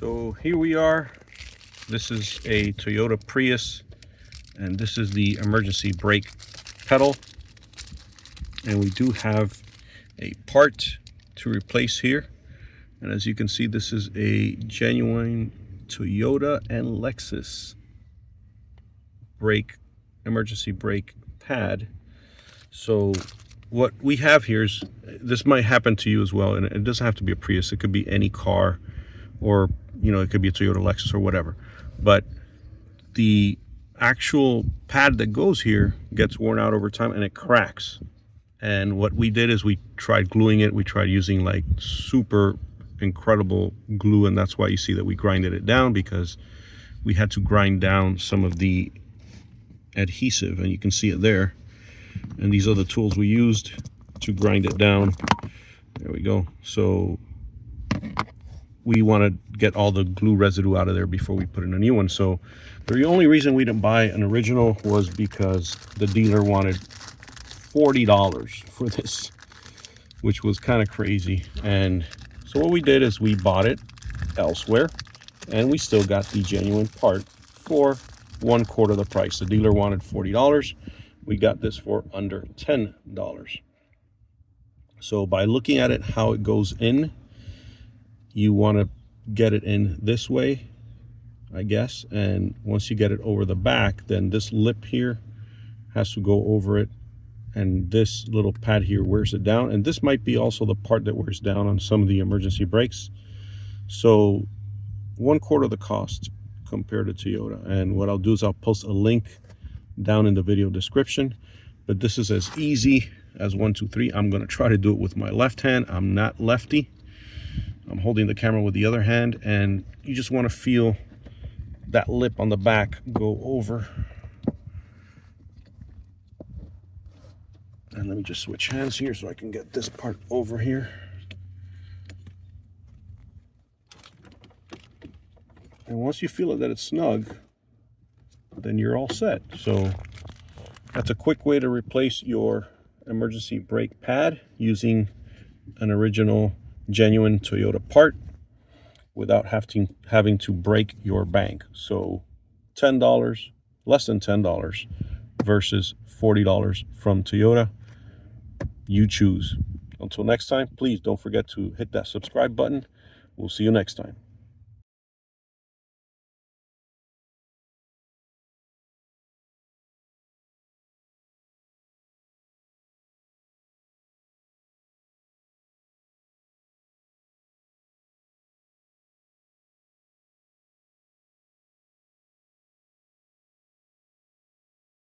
So here we are. This is a Toyota Prius, and this is the emergency brake pedal. And we do have a part to replace here. And as you can see, this is a genuine Toyota and Lexus emergency brake pad. So what we have here is, this might happen to you as well, and it doesn't have to be a Prius. It could be any car, or it could be a Toyota, Lexus, or whatever. But the actual pad that goes here gets worn out over time and it cracks. And what we did is we tried gluing it. We tried using like super incredible glue, and that's why you see that we grinded it down, because we had to grind down some of the adhesive, and you can see it there. And these are the tools we used to grind it down. There we go. So we want to get all the glue residue out of there before we put in a new one. So the only reason we didn't buy an original was because the dealer wanted $40 for this, which was kind of crazy. And so what we did is we bought it elsewhere, and we still got the genuine part for 1/4 the price. The dealer wanted $40. We got this for under $10. So by looking at it, how it goes in, you want to get it in this way, I guess. And once you get it over the back, then this lip here has to go over it, and this little pad here wears it down. And this might be also the part that wears down on some of the emergency brakes. So 1/4 the cost compared to Toyota. And what I'll do is I'll post a link down in the video description. But this is as easy as 1, 2, 3. I'm going to try to do it with my left hand. I'm not lefty. I'm holding the camera with the other hand, and you just want to feel that lip on the back go over. And let me just switch hands here so I can get this part over here. And once you feel it that it's snug, then you're all set. So that's a quick way to replace your emergency brake pad using an original genuine Toyota part without having to break your bank. So $10, less than $10 versus $40 from Toyota. You choose. Until next time, please don't forget to hit that subscribe button. We'll see you next time.